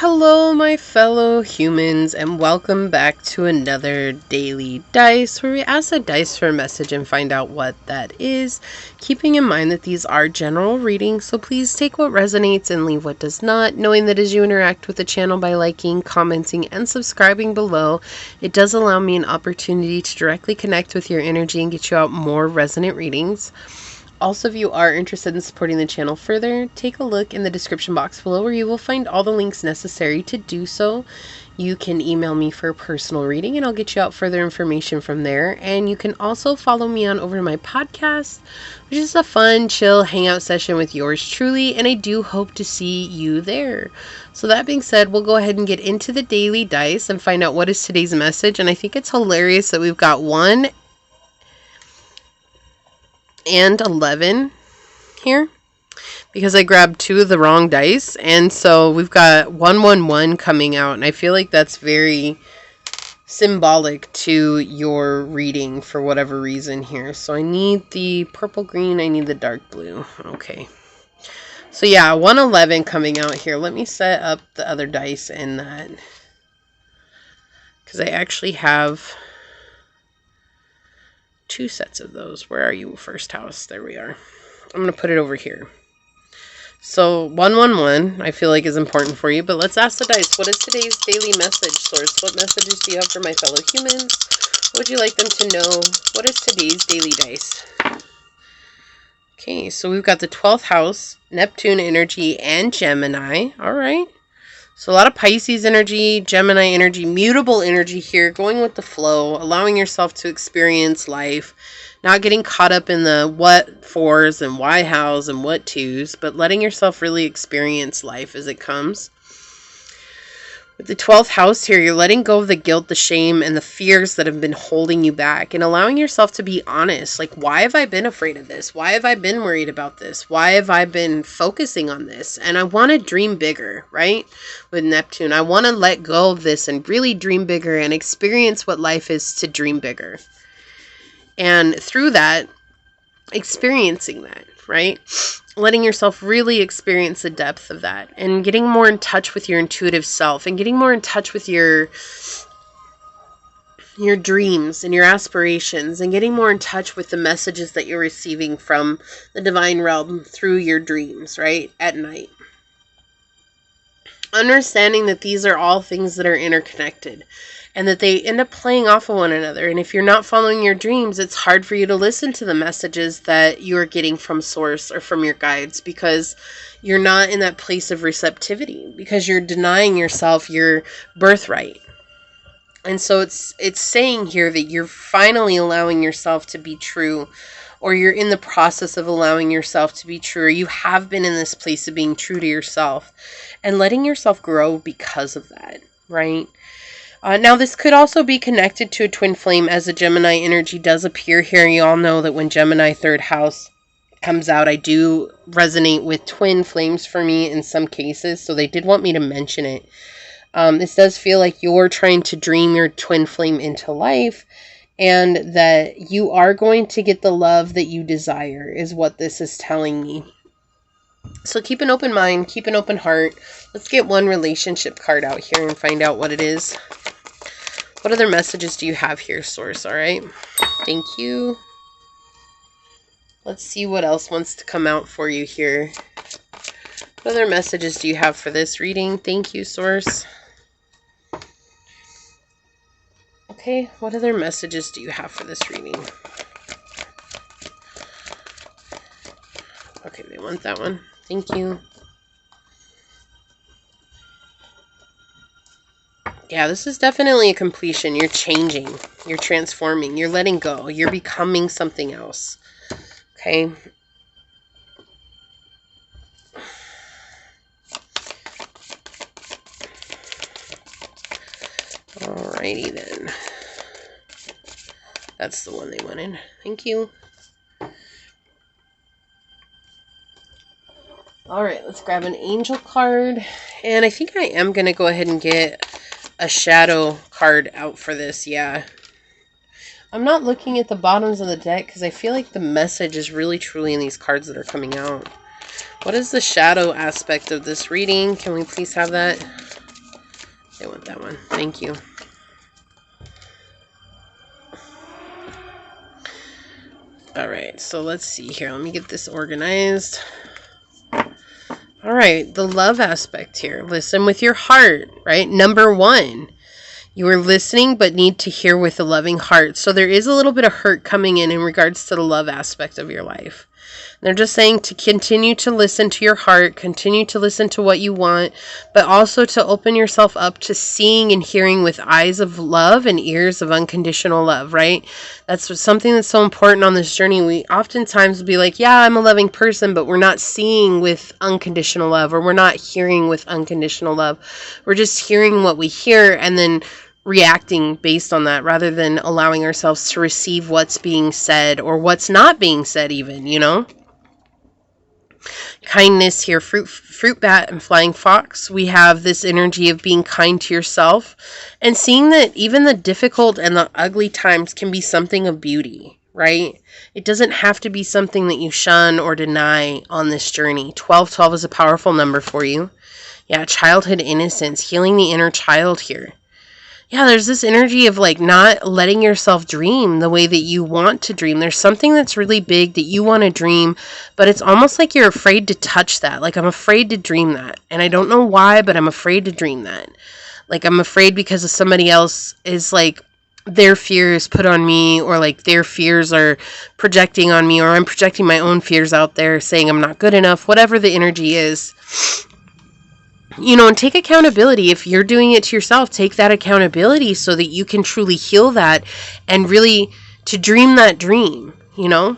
Hello, my fellow humans, and welcome back to another daily dice where we ask the dice for a message and find out what that is. Keeping in mind that these are general readings, so please take what resonates and leave what does not, knowing that as you interact with the channel by liking, commenting, and subscribing below, it does allow me an opportunity to directly connect with your energy and get you out more resonant readings. Also, if you are interested in supporting the channel further, take a look in the description box below where you will find all the links necessary to do so. You can email me for a personal reading and I'll get you out further information from there. And you can also follow me on over to my podcast, which is a fun, chill hangout session with yours truly. And I do hope to see you there. So that being said, we'll go ahead and get into the daily dice and find out what is today's message. And I think it's hilarious that we've got 1 and 11 here because I grabbed 2 of the wrong dice, and so we've got 111 coming out, and I feel like that's very symbolic to your reading for whatever reason here. So I need the purple green, I need the dark blue. Okay, so yeah, 111 coming out here. Let me set up the other dice in that because I actually have 2 sets of those. Where are you, first house? There we are. I'm going to put it over here. So 111 I feel like is important for you, but let's ask the dice. What is today's daily message, Source? What messages do you have for my fellow humans? What would you like them to know? What is today's daily dice? Okay, so we've got the 12th house, Neptune energy, and Gemini. All right. So a lot of Pisces energy, Gemini energy, mutable energy here, going with the flow, allowing yourself to experience life, not getting caught up in the what fors and why hows and what twos, but letting yourself really experience life as it comes. With the 12th house here, you're letting go of the guilt, the shame, and the fears that have been holding you back and allowing yourself to be honest. Like, why have I been afraid of this? Why have I been worried about this? Why have I been focusing on this? And I want to dream bigger, right? With Neptune, I want to let go of this and really dream bigger and experience what life is to dream bigger. And through that, experiencing that, right? Letting yourself really experience the depth of that and getting more in touch with your intuitive self and getting more in touch with your dreams and your aspirations and getting more in touch with the messages that you're receiving from the divine realm through your dreams, right? At night. Understanding that these are all things that are interconnected and that they end up playing off of one another. And if you're not following your dreams, it's hard for you to listen to the messages that you're getting from Source or from your guides because you're not in that place of receptivity, because you're denying yourself your birthright. And so it's saying here that you're finally allowing yourself to be true, or you're in the process of allowing yourself to be true, or you have been in this place of being true to yourself and letting yourself grow because of that, right? Now, this could also be connected to a twin flame, as the Gemini energy does appear here. You all know that when Gemini 3rd house comes out, I do resonate with twin flames for me in some cases, so they did want me to mention it. This does feel like you're trying to dream your twin flame into life, and that you are going to get the love that you desire, is what this is telling me. So keep an open mind, keep an open heart. Let's get one relationship card out here and find out what it is. What other messages do you have here, Source? All right. Thank you. Let's see what else wants to come out for you here. What other messages do you have for this reading? Thank you, Source. Okay, what other messages do you have for this reading? Okay, they want that one. Thank you. Yeah, this is definitely a completion. You're changing. You're transforming. You're letting go. You're becoming something else. Okay. Alrighty then. That's the one they wanted. Thank you. Alright, let's grab an angel card. And I think I am going to go ahead and get a shadow card out for this, yeah. I'm not looking at the bottoms of the deck because I feel like the message is really truly in these cards that are coming out. What is the shadow aspect of this reading? Can we please have that? They want that one. Thank you. All right, so let's see here. Let me get this organized. All right, the love aspect here. Listen with your heart, right? Number 1, you are listening but need to hear with a loving heart. So there is a little bit of hurt coming in regards to the love aspect of your life. They're just saying to continue to listen to your heart, continue to listen to what you want, but also to open yourself up to seeing and hearing with eyes of love and ears of unconditional love, right? That's something that's so important on this journey. We oftentimes will be like, yeah, I'm a loving person, but we're not seeing with unconditional love, or we're not hearing with unconditional love. We're just hearing what we hear and then reacting based on that, rather than allowing ourselves to receive what's being said or what's not being said even, you know? Kindness here, fruit bat and flying fox. We have this energy of being kind to yourself and seeing that even the difficult and the ugly times can be something of beauty, right? It doesn't have to be something that you shun or deny on this journey. 1212 is a powerful number for you. Yeah, childhood innocence, healing the inner child here. Yeah, there's this energy of like not letting yourself dream the way that you want to dream. There's something that's really big that you want to dream, but it's almost like you're afraid to touch that. Like, I'm afraid to dream that. And I don't know why, but I'm afraid to dream that. Like, I'm afraid because of somebody else is like, their fears put on me, or like their fears are projecting on me, or I'm projecting my own fears out there saying I'm not good enough, whatever the energy is. You know, and take accountability. If you're doing it to yourself, take that accountability so that you can truly heal that and really to dream that dream, you know?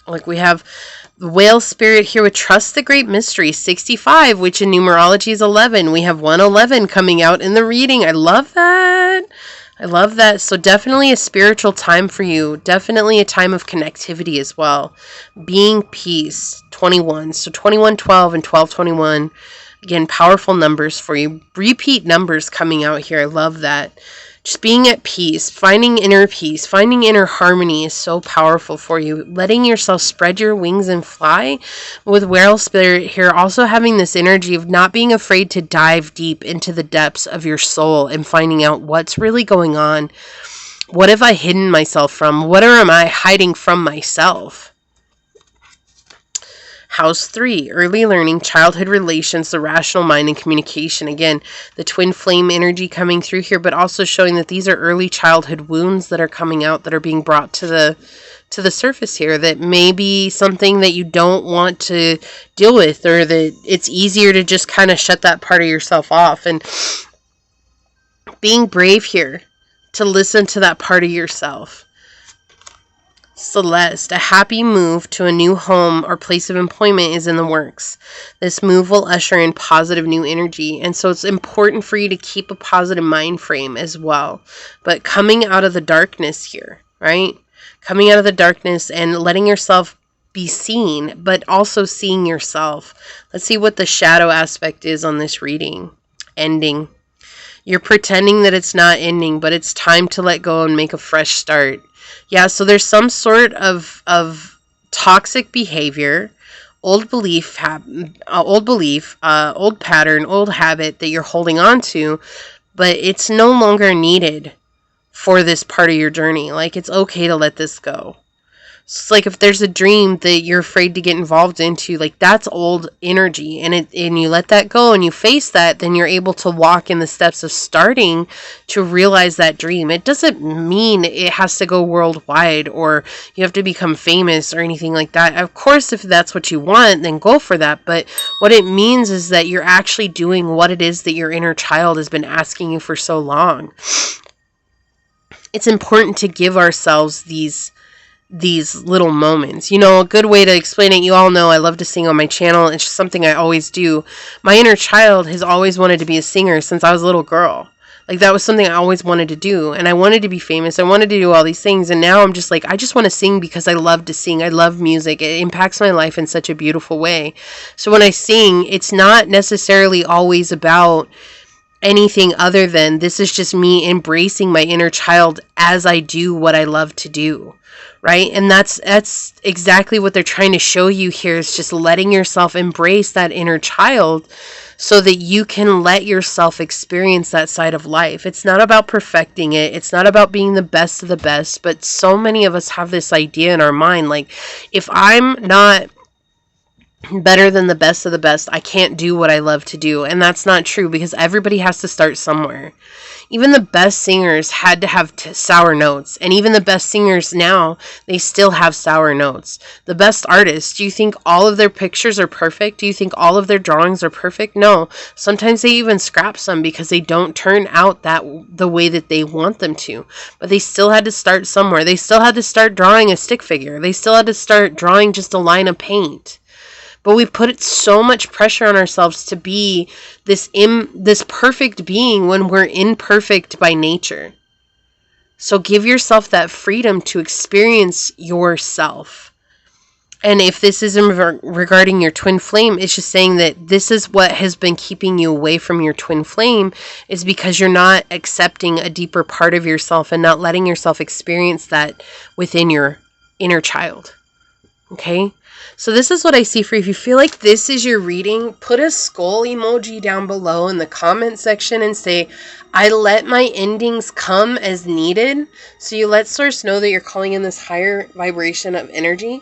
Like, we have the whale spirit here with trust the great mystery, 65, which in numerology is 11. We have 111 coming out in the reading. I love that. I love that. So definitely a spiritual time for you. Definitely a time of connectivity as well. Being peace, 21. So 2112 and 1221. Again, powerful numbers for you. Repeat numbers coming out here. I love that. Just being at peace, finding inner peace, finding inner harmony is so powerful for you. Letting yourself spread your wings and fly. With whale spirit here, also having this energy of not being afraid to dive deep into the depths of your soul and finding out what's really going on. What have I hidden myself from? What am I hiding from myself? House 3, early learning, childhood relations, the rational mind, and communication. Again, the twin flame energy coming through here, but also showing that these are early childhood wounds that are coming out, that are being brought to the surface here, that may be something that you don't want to deal with, or that it's easier to just kind of shut that part of yourself off. And being brave here to listen to that part of yourself. Celeste, a happy move to a new home or place of employment is in the works. This move will usher in positive new energy, and so it's important for you to keep a positive mind frame as well. But coming out of the darkness here, right? Coming out of the darkness and letting yourself be seen, but also seeing yourself. Let's see what the shadow aspect is on this reading. Ending. You're pretending that it's not ending, but it's time to let go and make a fresh start. Yeah, so there's some sort of toxic behavior, old pattern, old habit that you're holding on to, but it's no longer needed for this part of your journey. Like, it's okay to let this go. It's like if there's a dream that you're afraid to get involved into, like, that's old energy, and you let that go and you face that, then you're able to walk in the steps of starting to realize that dream. It doesn't mean it has to go worldwide or you have to become famous or anything like that. Of course, if that's what you want, then go for that. But what it means is that you're actually doing what it is that your inner child has been asking you for so long. It's important to give ourselves these little moments. You know, a good way to explain it, you all know I love to sing on my channel. It's just something I always do. My inner child has always wanted to be a singer since I was a little girl. Like, that was something I always wanted to do, and I wanted to be famous. I wanted to do all these things, and now I'm just like, I just want to sing because I love to sing. I love music. It impacts my life in such a beautiful way. So when I sing, it's not necessarily always about anything other than this is just me embracing my inner child as I do what I love to do. Right? And that's exactly what they're trying to show you here, is just letting yourself embrace that inner child so that you can let yourself experience that side of life. It's not about perfecting it. It's not about being the best of the best, but so many of us have this idea in our mind, like, if I'm not better than the best of the best, I can't do what I love to do. And that's not true, because everybody has to start somewhere. Even the best singers had to have sour notes. And even the best singers now, they still have sour notes. The best artists, do you think all of their pictures are perfect? Do you think all of their drawings are perfect? No. Sometimes they even scrap some because they don't turn out the way that they want them to. But they still had to start somewhere. They still had to start drawing a stick figure. They still had to start drawing just a line of paint. But we put so much pressure on ourselves to be this perfect being when we're imperfect by nature. So give yourself that freedom to experience yourself. And if this isn't regarding your twin flame, it's just saying that this is what has been keeping you away from your twin flame, is because you're not accepting a deeper part of yourself and not letting yourself experience that within your inner child. Okay? So this is what I see for you. If you feel like this is your reading, put a skull emoji down below in the comment section and say, I let my endings come as needed. So you let Source know that you're calling in this higher vibration of energy.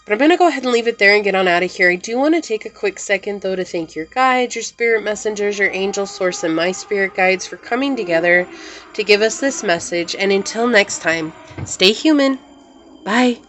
But I'm going to go ahead and leave it there and get on out of here. I do want to take a quick second, though, to thank your guides, your spirit messengers, your angel source, and my spirit guides for coming together to give us this message. And until next time, stay human. Bye.